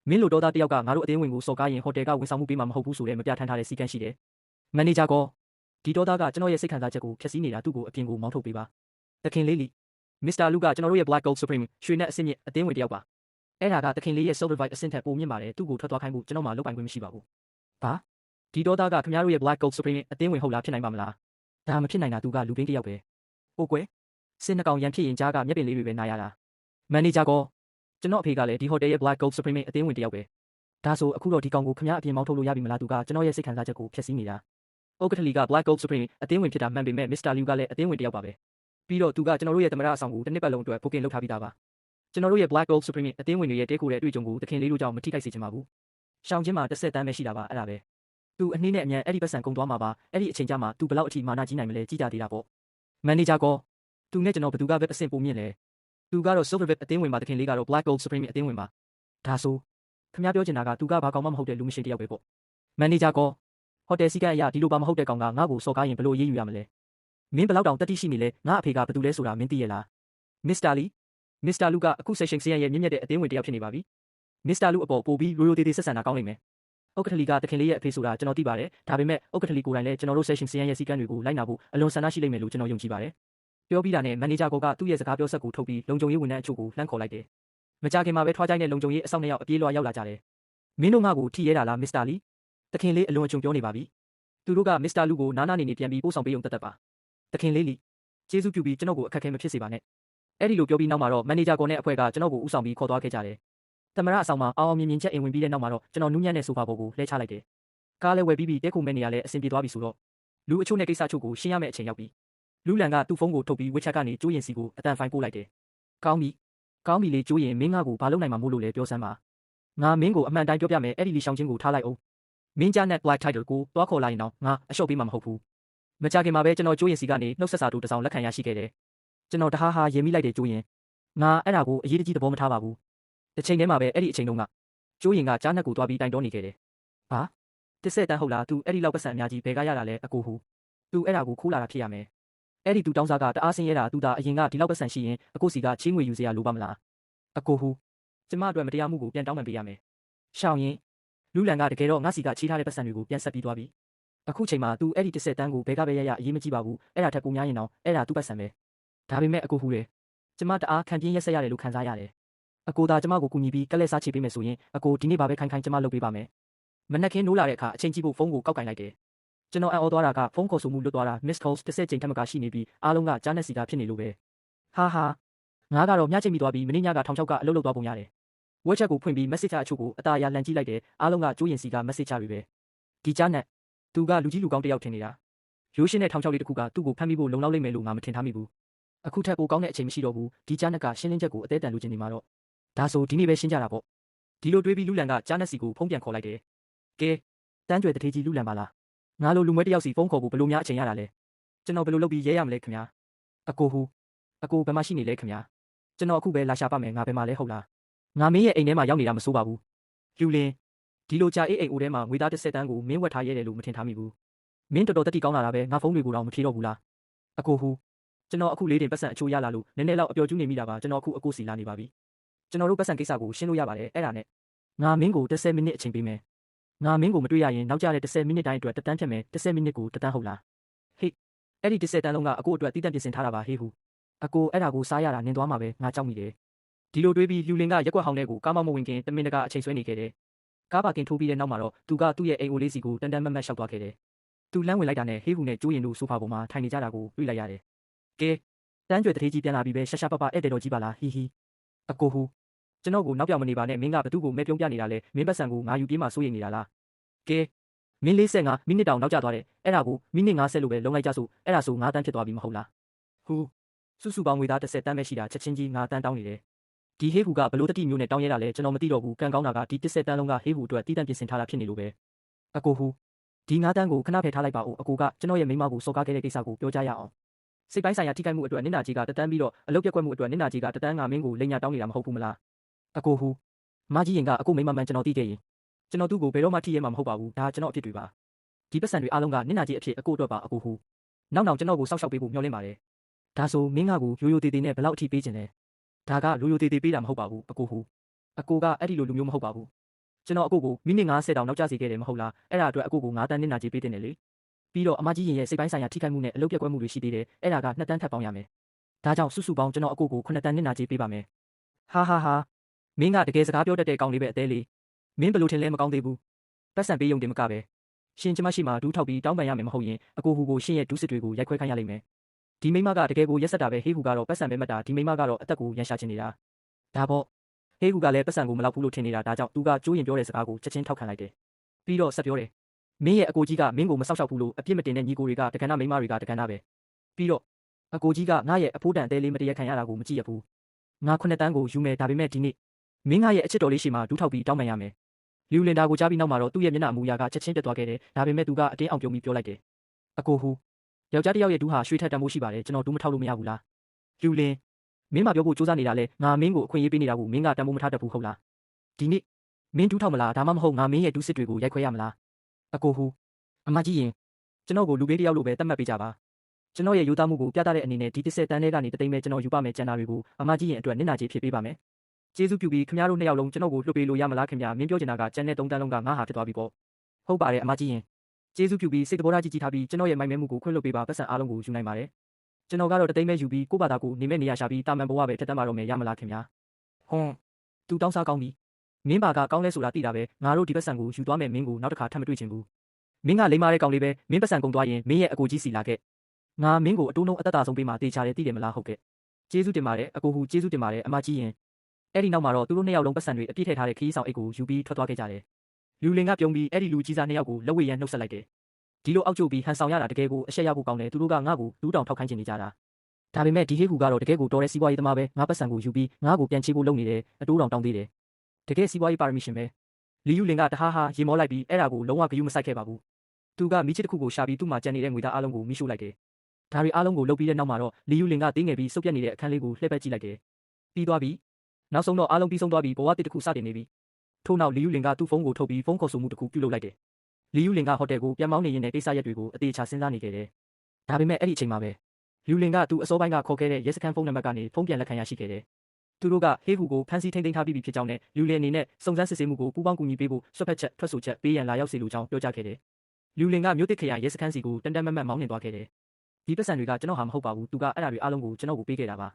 မင်းလိုတော်သားတယောက်ကငါတို့အသေးဝင်ကိုစော်ကားရင်ဟိုတယ်ကဝန်ဆောင်မှုပေးမှာမဟုတ်ဘူးဆိုတဲ့မပြထမ်းထားတဲ့စီကံရှိတယ်မန်နေဂျာကောဒီတော်သားကကျွန်တော်ရဲ့စိတ်ခံစားချက်ကိုဖျက်ဆီးနေတာသူ့ကိုအပြင်ကိုမောင်းထုတ်ပေးပါတခင်လေးလီမစ္စတာလူကကျွန်တော်တို့ရဲ့ Black Gold Supreme ရွှေနဲ့အဆင့်မြင့်အသင်းဝင်တယောက်ပါအဲ့ဒါကတခင်လေးရဲ့ Silver Vibe အဆင့်ထက်ပိုမြင့်ပါတယ်သူ့ကိုထွက်သွားခိုင်းဖို့ကျွန်တော်မှလုပ်ပိုင်ခွင့်မရှိပါဘူးဘာဒီတော်သားကခင်ဗျားတို့ရဲ့ Black Gold Supreme အသင်းဝင်ဟုတ်လားဖြစ်နိုင်ပါမလားဒါမဖြစ်နိုင်တာသူကလူပင်းတယောက်ပဲဟုတ်ကွယ်စင်နှကောင်ရန်ဖြစ်ရင်ကြားကမျက်ပင်လေးတွေပဲနားရတာမန်နေဂျာကောကျွန်တော်အဖေကလည်းဒီဟိုတယ်ရဲ့ Black Gold Supreme အသင်းဝင်တယောက်ပဲဒါဆိုအခုတော့ဒီကောင်ကိုခင်ဗျားအပြင်မောင်းထုတ်လို့ရပြီမလားသူကကျွန်တော်ရဲ့စိတ်ခံစားချက်ကိုဖျက်ဆီးနေတာဥက္ကဋ္ဌလီက Black Gold Supreme အသင်းဝင်ဖြစ်တာမှန်ပေမဲ့မစ္စတာလူကလည်းအသင်းဝင်တယောက်ပါပဲပြီးတော့သူကကျွန်တော်တို့ရဲ့သမရအဆောင်ကိုတစ်နှစ်ပတ်လုံးအတွက် booking လုပ်ထားပြီးသားပါကျွန်တော်တို့ရဲ့ Black Gold Supreme အသင်းဝင်တွေရဲ့တဲခိုတဲ့အတွေ့အကြုံကိုတခင်လေးတို့ကြောင့်မထိခိုက်စေချင်ပါဘူးရှောင်းချင်းမှာတစ်ဆက်တန်းပဲရှိတာပါအဲ့ဒါပဲသူအနှီးနဲ့အမြန်အဲ့ဒီပတ်စံကုန်သွားမှာပါအဲ့ဒီအချိန်ကျမှသူဘလောက်အထိမာနကြီးနိုင်မလဲကြည့်ကြသေးတာပေါ့မန်နေဂျာကောသူနဲ့ကျွန်တော်ဘယ်သူကပဲအဆင့်ပုံမြင့်လဲသူကတော့ Silver Vibe အသင်းဝင်ပါတခင်လေးကတော့ Black Gold Supreme အသင်းဝင်ပါဒါဆိုခင်ဗျားပြောချင်တာကသူကဘာကောင်မှမဟုတ်တဲ့လူမရှိတယောက်ပဲပေါ့မန်နေဂျာကောဟိုတယ်စီကအရာဒီလိုပါမဟုတ်တဲ့ကောင်ကငါ့ကိုစော်ကားရင်ဘယ်လိုအေးအေးယူရမလဲမင်းဘလောက်တောင်တက်တိရှိနေလဲငါအဖေကဘယ်သူလဲဆိုတာမင်းသိရလားမစ္စတာလီမစ္စတာလူကအခု session စီယန်ရဲ့မြင့်မြတ်တဲ့အသင်းဝင်တယောက်ဖြစ်နေပါပြီမစ္စတာလူအပေါ်ပို့ပြီးရိုးရိုးသေးသေးဆက်ဆံတာကောင်းလိမ့်မယ်ဥက္ကဋ္ဌလီကတခင်လေးရဲ့အဖေဆိုတာကျွန်တော်သိပါတယ်ဒါပေမဲ့ဥက္ကဋ္ဌလီကိုယ်တိုင်လည်းကျွန်တော်တို့ session စီယန်ရဲ့စီကံတွေကိုလိုက်နာဖို့အလွန်ဆန္ဒရှိလိမ့်မယ်လို့ကျွန်တော်ယုံကြည်ပါတယ်ပြောပြီးတာနဲ့မန်နေဂျာကသူ့ရဲ့စကားပြောဆက်ကိုထုတ်ပြီးလုံခြုံရေးဝန်ထမ်းအချို့ကိုလှမ်းခေါ်လိုက်တယ်မကြခင်မှာပဲထွားကြိုင်းတဲ့လုံခြုံရေးအဆောင်နှစ်ယောက်အပြေးလွှာရောက်လာကြတယ်မင်းတို့ငါ့ကိုထိရဲတာလားမစ္စတာလီတခင်လေးအလွန်အကျွံပြောနေပါပြီသူတို့ကမစ္စတာလူကိုနားနာနေပြန်ပြီးပို့ဆောင်ပေးုံတက်ပါတခင်လေးလီကျေးဇူးပြုပြီးကျွန်တော်ကိုအခက်ခဲမဖြစ်စေပါနဲ့အဲ့ဒီလိုပြောပြီးနောက်မှာတော့မန်နေဂျာကောနဲ့အဖွဲ့ကကျွန်တော်ကိုဥဆောင်ပြီးခေါ်သွားခဲ့ကြတယ်သမရအဆောင်မှာအောင်မြင်မြင်ချက်အိမ်ဝင်ပြီးတဲ့နောက်မှာတော့ကျွန်တော်နူးညံ့တဲ့ဆိုဖာပေါ်ကိုလှည့်ချလိုက်တယ်ကားလည်းဝယ်ပြီးတဲခုမဲနေရလဲအဆင်ပြေသွားပြီဆိုတော့လူအချို့နဲ့ကိစ္စချို့ကိုရှင်းရမယ့်အချိန်ရောက်ပြီလူလန်ကသူ့ဖုန်းကိုထုတ်ပြီးဝစ်ချက်ကနေကျိုးရင်စီကိုအတန်ဖိုင်ပို့လိုက်တယ်ကောင်းပြီလေကျိုးရင်မင်းငါ့ကိုဘာလုပ်နိုင်မှာမို့လို့လဲပြောစမ်းပါငါမင်းကိုအမှန်တိုင်းပြောပြမယ်အဲ့ဒီလီရှောင်းချင်းကိုထားလိုက်အောင်မင်းကြားနဲ့ Black Tiger ကိုတွားခေါ်လိုက်ရင်တော့ငါအလျှော့ပေးမှာမဟုတ်ဘူးမကြခင်မှာပဲကျွန်တော်ကျိုးရင်စီကနေနှုတ်ဆက်စာတူတစ်စောင်လက်ခံရရှိခဲ့တယ်ကျွန်တော်တဟားဟာရေးမိလိုက်တယ်ကျိုးရင်ငါအဲ့ဒါကိုအရေးတကြီးသဘောမထားပါဘူးတစ်ချိန်တည်းမှာပဲအဲ့ဒီအချိန်တုန်းကကျိုးရင်ကကြားနှက်ကိုတွားပြီးတိုင်တောနေခဲ့တယ်ဟာတစ်ဆက်တန်းဟုတ်လား तू အဲ့ဒီလောက်ပတ်စံအများကြီးဘယ်ကရတာလဲအကိုဟူ तू အဲ့ဒါကိုခိုးလာတာဖြစ်ရမယ်အဲ့ဒီ तू တောင်းစားကတအားဆင်းရဲတာ तू ဒါအရင်ကဒီလောက်ပတ်စံရှိရင်အကိုစီကချင်းငွေယူစရာလိုပါမလားအကိုဟူကျမအတွက်မတရားမှုကိုပြန်တောင်းပန်ပေးရမယ်ရှောင်းရင်လူလန်ကတကယ်တော့ငါစီကချီးထားတဲ့ပတ်စံတွေကိုပြန်ဆက်ပြီးသွားပြီအခုချိန်မှာ तू အဲ့ဒီတစ်ဆက်တန်းကိုဘယ်ကပဲရအရေးမကြီးပါဘူးအဲ့ဒါထက်ပိုများရင်တော့အဲ့ဒါ तू ပတ်စံပဲဒါပေမဲ့အကိုဟူလေကျမတအားခံပြင်းရက်ဆက်ရတယ်လို့ခံစားရတယ်အကိုသာကျမကိုကူညီပြီးကက်လက်စားချေပေးမယ်ဆိုရင်အကိုဒီနေ့ဘာပဲခိုင်းကျမလုပ်ပေးပါမယ်မနက်ခင်းနိုးလာတဲ့အခါအချိန်ကြည့်ဖို့ဖုန်းကိုကောက်ကင်လိုက်တယ်ကျွန်တော်အံ့ဩသွားတာကဖုန်းခေါ်ဆိုမှုလွတ်သွားတာ miss calls တစ်ဆက်ချိန်ထက်မကရှိနေပြီးအားလုံးကကြားနဲ့စီတာဖြစ်နေလို့ပဲဟာငါကတော့မျှချိန်မိသွားပြီးမင်းညကထောင်ချောက်ကအလုပ်လုပ်သွားပုံရတယ်ဝက်ချက်ကိုဖွင့်ပြီး message အချို့ကိုအตาအရာလန်ကြည့်လိုက်တယ်အားလုံးကကျိုးရင်စီက message တွေပဲဒီကြားနဲ့သူကလူကြီးလူကောင်းတယောက်ထင်နေတာရိုးရှင်းတဲ့ထောင်ချောက်လေးတစ်ခုကသူ့ကိုဖမ်းမိဖို့လုံလောက်လိမ့်မယ်လို့ငါမထင်ထားမိဘူးအခုထက်ပိုကောင်းတဲ့အချိန်မရှိတော့ဘူးဒီကြားနဲ့ကရှင်းလင်းချက်ကိုအသေးတန်လူချင်းနေမှာတော့ဒါဆိုဒီနေ့ပဲရှင်းကြတာပေါ့ဒီလိုတွေးပြီးလူလန်ကကြားနဲ့စီကိုဖုန်းပြန်ခေါ်လိုက်တယ်ကဲတန်းကြွယ်တထေးကြီးလူလန်ပါလားငါလိုလူမွဲတယောက်စီဖုန်းခေါ်ဖို့ဘယ်လိုများအချိန်ရတာလဲကျွန်တော်ဘယ်လိုလုပ်ပြီးရဲရမလဲခင်ဗျာအကိုဘယ်မှာရှိနေလဲခင်ဗျာကျွန်တော်အခုပဲလာရှာပါမယ်ငါဘယ်မှာလဲဟုတ်လားငါမင်းရဲ့အိမ်ထဲမှာရောက်နေတာမစိုးပါဘူးလူလင်းဒီလိုကြာအေးအိမ်အိုထဲမှာငွေသားတစ်ဆက်တန်းကိုမင်းဝက်ထားရဲတယ်လို့မထင်ထားမိဘူးမင်းတော်တော်တက်တိကောင်းလာတာပဲငါဖုန်းတွေကိုတော့မဖြေတော့ဘူးလားအကိုကျွန်တော်အခုလေးတင်ပတ်စံအချိုးရလာလို့နည်းနည်းလောက်အပျော်ကျူးနေမိတာပါကျွန်တော်အခုအကိုစီလာနေပါပြီကျွန်တော်တို့ပတ်စံကိစ္စကိုရှင်းလို့ရပါတယ်အဲ့ဒါနဲ့ငါမင်းကို10မိနစ်အချိန်ပေးမယ်ငါမင်းကိုမတွေ့ရရင်နောက်ကျတဲ့10မိနစ်တိုင်းအတွက်တက်တန်းဖြတ်မယ်10မိနစ်ကိုတက်တန်းဟုတ်လားဟေ့အဲ့ဒီ10တန်းလုံးကအကိုအတွက်တီးတန့်ပြင်ဆင်ထားတာပါဟေးဟူအကိုအဲ့ဒါကိုစားရတာနင်သွားမှာပဲငါကြောက်မိတယ်ဒီလိုတွေးပြီးလူလင်ကရက်ွက်ဟောင်းတဲ့ကိုကားမောင်းမဝင်ခင်တမင်တကာအချိန်ဆွဲနေခဲ့တယ်ကားပါကင်ထိုးပြီးတဲ့နောက်မှာတော့သူကသူ့ရဲ့အိမ်အိုလေးစီကိုတန်တန်မတ်မတ်ရှောက်သွားခဲ့တယ်သူလမ်းဝင်လိုက်တာနဲ့ဟေးဟူနဲ့ကျိုးရင်တို့ဆိုဖာပေါ်မှာထိုင်နေကြတာကိုတွေ့လိုက်ရတယ်ကဲတန်းကြွယ်တထေးကြီးပြန်လာပြီးပဲရှာရှာပပဧည့်သည်တော်ကြီးပါလားဟီအကိုဟူကျွန်တော်ကိုနောက်ပြောင်မနေပါနဲ့မင်းကဘသူ့ကိုမဲပြုံးပြနေတာလဲမင်းပတ်စံကိုငါယူပြေးမှစိုးရိမ်နေတာလားကဲမင်း45မိနစ်တောင်နောက်ကျသွားတယ်အဲ့ဒါကိုမိနစ်50လို့ပဲလုံးလိုက်ကြဆိုအဲ့ဒါဆို9တန်းဖြစ်သွားပြီမဟုတ်လားဟူစုပေါင်းငွေသား10တန်းပဲရှိတာချက်ချင်းကြီး9တန်းတောင်းနေတယ်ဒီဟေးဟူကဘလို့တတိမျိုးနဲ့တောင်းရတာလဲကျွန်တော်မသိတော့ဘူးကံကောင်းတာကဒီ10တန်းလုံးကဟေးဟူအတွက်တီးတန့်ပြင်ဆင်ထားတာဖြစ်နေလို့ပဲအကိုဟူဒီ9တန်းကိုခဏဖယ်ထားလိုက်ပါဦးအကိုကကျွန်တော်ရဲ့မိန်းမကိုစော်ကားခဲ့တဲ့ကိစ္စကိုပြောကြရအောင်စိတ်ပိုင်းဆိုင်ရာထိခိုက်မှုအတွက်နင့်နာကြီးကတတန်းပြီးတော့အလုပ်ပြက်ကွက်မှုအတွက်နင့်နာကြီးကတတန်းငါမင်းကိုလိန်ညာတောင်းနေတာမဟုတ်ဘူးမလားအကိုဟူမကြီးရင်ကအကိုမိန်းမမှန်ကျွန်တော်သိခဲ့ရင်ကျွန်တော်သူ့ကိုဘယ်တော့မှထိရဲမှာမဟုတ်ပါဘူးဒါကျွန်တော်အဖြစ်တွေပါဒီပတ်စံတွေအားလုံးကနင့်နာကြီးအဖြစ်အကိုအတွက်ပါအကိုဟူနောက်ကျွန်တော်ကိုစောက်ရှောက်ပေးဖို့မျှော်လင့်ပါတယ်ဒါဆိုမင်းငါကိုရိုးရိုးသေးသေးနဲ့ဘယ်လောက်အထိပေးခြင်းလဲဒါကရိုးရိုးသေးသေးပေးတာမဟုတ်ပါဘူးအကိုဟူအကိုကအဲ့ဒီလိုလူမျိုးမဟုတ်ပါဘူး ကျွန်တော်အကိုကိုမိနစ်90တောင်နောက်ကျစေခဲ့တယ်မဟုတ်လားအဲ့ဒါအတွက်အကိုကို9တန်းနစ်နာကြေးပေးတင်တယ်လေပြီးတော့အမကြီးရင်ရဲ့စိတ်ပိုင်းဆိုင်ရာထိခိုက်မှုနဲ့အလုပ်ပြက်ကွက်မှုတွေရှိသေးတယ်အဲ့ဒါက2တန်းထပ်ပေါင်းရမယ်ဒါကြောင့်စုစုပေါင်းကျွန်တော်အကိုကို9တန်းနစ်နာကြေးပေးပါမယ်ဟာမင်းကတကယ်စကားပြောတတ်တဲ့ကောင်လေးပဲအသေးလေးမင်းဘယ်လိုထင်လဲမကောင်းသေးဘူးပတ်စံပေးရုံတင်မကပဲရှင်ကျမရှိမှဒူးထောက်ပြီးတောင်းပန်ရမယ်မဟုတ်ရင်အကိုဟူကိုရှင်ရဲ့ဒူးစစ်တွေကိုရိုက်ခွဲခိုင်းရလိမ့်မယ်ဒီမိမကတကယ်ကိုရက်ဆက်တာပဲဟေးဟူကတော့ပတ်စံပဲမှတ်တာဒီမိမကတော့အသက်ကိုရန်ရှာချင်နေတာဒါပေါ့ဟေးဟူကလည်းပတ်စံကိုမလောက်ဘူးလို့ထင်နေတာဒါကြောင့်သူကကျိုးရင်ပြောတဲ့စကားကိုချက်ချင်းထောက်ခံလိုက်တယ်ပြီးတော့ဆက်ပြောတယ်မင်းရဲ့အကိုကြီးကမင်းကိုမဆောက်ရှောက်ဘူးလို့အပြစ်မတင်တဲ့ညီကိုတွေကတက္ကနာမိမတွေကတက္ကနာပဲပြီးတော့အကိုကြီးကငါရဲ့အဖိုးတန်အသေးလေးမတရခံရတာကိုမကြည့်ရဘူးငါ9တန်းကိုယူမယ်ဒါပေမဲ့ဒီနေ့မင်းငါရဲ့အချစ်တော်လေးရှိမှဒူးထောက်ပြီးတောင်းပန်ရမယ်လီယူလင်ဒါကိုကြားပြီးနောက်မှာတော့သူ့ရဲ့မျက်နှာအမူအရာကချက်ချင်းပြတ်သွားခဲ့တယ်ဒါပေမဲ့သူကအတင်းအောင်ပြုံးပြီးပြောလိုက်တယ်အကိုဟူယောက်ျားတစ်ယောက်ရဲ့ဒူးဟာရွှေထက်တန်ဖို့ရှိပါတယ်ကျွန်တော်ဒူးမထောက်လို့မရဘူးလားလီယူလင်မင်းမပြောဖို့စူးစမ်းနေတာလဲငါမင်းကိုအခွင့်အရေးပေးနေတာကိုမင်းကတန်ဖို့မထားတတ်ဘူးဟုတ်လားဒီနေ့မင်းဒူးထောက်မလားဒါမှမဟုတ်ငါမင်းရဲ့ဒူးစစ်တွေကိုရိုက်ခွဲရမလားအကိုဟူအမကြီးရင်ကျွန်တော်ကိုလူပေးတစ်ယောက်လိုပဲသတ်မှတ်ပေးကြပါကျွန်တော်ရဲ့ယူသားမှုကိုပြသတဲ့အနေနဲ့ဒီ30တန်းထဲကနေတသိန်းပဲကျွန်တော်ယူပါမယ်ကျန်တာတွေကိုအမကြီးရင်အတွက်နစ်နာကြေးဖြစ်ပေးပါမယ်ကျေးဇူးပြုပြီးခင်ဗျားတို့နှစ်ယောက်လုံးကျွန်တော်ကိုလွှတ်ပေးလို့ရမလားခင်ဗျာမင်းပြောချင်တာကကျန်တဲ့3တန်းလုံးကငါဟာဖြစ်သွားပြီပေါ့ဟုတ်ပါတယ်အမကြီးရင်ကျေးဇူးပြုပြီးစိတ်တဘောထားကြီးထားပြီးကျွန်တော်ရဲ့မိုင်မဲမှုကိုခွင့်လွှတ်ပေးပါပတ်စံအားလုံးကိုယူနိုင်ပါတယ်ကျွန်တော်ကတော့တသိန်းပဲယူပြီးကိုယ့်ဘာသာကိုနေမဲ့နေရရှာပြီးတာမန်ဘဝပဲထက်တမ်းပါတော့မယ်ရမလားခင်ဗျာဟွန်းသူတောင်းစားကောင်းပြီမင်းဘာကကောင်းလဲဆိုတာသိတာပဲငါတို့ဒီပတ်စံကိုယူသွားမယ်မင်းကိုနောက်တစ်ခါထပ်မတွေ့ချင်ဘူးမင်းကလိမ္မာတဲ့ကောင်လေးပဲမင်းပတ်စံကုန်သွားရင်မင်းရဲ့အကိုကြီးစီလာခဲ့ငါမင်းကိုအတိုးနှုံးအသက်တာဆုံးပေးမှတေချာတယ်သိတယ်မလားဟုတ်ကဲ့ကျေးဇူးတင်ပါတယ်အကိုဟူကျေးဇူးတင်ပါတယ်အမကြီးရင်အဲ့ဒီနောက်မှာတော့သူတို့နှစ်ယောက်လုံးပတ်စံတွေအပြည့်ထည့်ထားတဲ့ခရီးဆောင်အိတ်ကိုယူပြီးထွက်သွားခဲ့ကြတယ်လူလင်ကပြုံးပြီးအဲ့ဒီလူကြီးစားနှစ်ယောက်ကိုလက်ဝဲရန်နှုတ်ဆက်လိုက်တယ်ဒီလိုအောက်ကျပြီးဟန်ဆောင်ရတာတကယ်ကိုအရှက်ရဖို့ကောင်းတယ်သူတို့ကငါ့ကိုဒူးတောင်ထောက်ခိုင်းချင်နေကြတာဒါပေမဲ့ဒီဟေးဟူကတော့တကယ်ကိုတော်တဲ့စီးပွားရေးသမားပဲငါပတ်စံကိုယူပြီးငါ့ကိုပြန်ချေးဖို့လုပ်နေတယ်အတိုးတောင်တောင်းသေးတယ်တကယ်စီးပွားရေးပါရမီရှင်ပဲလီယူလင်ကတဟားဟာရေမောလိုက်ပြီးအဲ့ဒါကိုလုံးဝဂယုမဆိုင်ခဲ့ပါဘူးသူကမိချစ်တစ်ခုကိုရှာပြီးသူ့မှာကြံနေတဲ့ငွေသားအလုံးကိုမိရှို့လိုက်တယ်ဒါတွေအားလုံးကိုလုပ်ပြီးတဲ့နောက်မှာတော့လီယူလင်ကတင်းငယ်ပြီးစုပ်ပြတ်နေတဲ့အခန်းလေးကိုလှည့်ပတ်ကြည့်လိုက်တယ်ပြီးသွားပြီနောက်ဆုံးတော့အားလုံးပြီးဆုံးသွားပြီးဘဝတစ်တစ်ခုစတင်နေပြီထို့နောက်လီယူလင်ကသူ့ဖုန်းကိုထုတ်ပြီးဖုန်းခေါ်ဆိုမှုတစ်ခုပြုလုပ်လိုက်တယ်လီယူလင်ကဟိုတယ်ကိုပြန်မောင်းနေရင်းနဲ့ကိစ္စရက်တွေကိုအသေးချာစဉ်းစားနေခဲ့တယ်ဒါပေမဲ့အဲ့ဒီအချိန်မှာပဲလီယူလင်ကသူ့အစောပိုင်းကခေါ်ခဲ့တဲ့ရဲစခန်းဖုန်းနံပါတ်ကနေဖုန်းပြန်လက်ခံရရှိခဲ့တယ်သူတို့ကဟေးဟူကိုဖမ်းဆီးထိန်းသိမ်းထားပြီးဖြစ်ကြောင်းနဲ့လီယူလင်အနေနဲ့စုံစမ်းစစ်ဆေးမှုကိုပူးပေါင်းကူညီပေးဖို့ဆွတ်ဖက်ချက်ထွက်ဆိုချက်ပေးရန်လာရောက်စေလိုကြောင်းပြောကြားခဲ့တယ်လီယူလင်ကမြို့တစ်ခရိုင်ရဲစခန်းစီကိုတန်တန်မတ်မတ်မောင်းနှင်သွားခဲ့တယ်ဒီပတ်စံတွေကကျွန်တော်ဟာမဟုတ်ပါဘူးသူကအဲ့ဒါတွေအားလုံးကိုကျွန်တော်ကိုပေးခဲ့တာပါ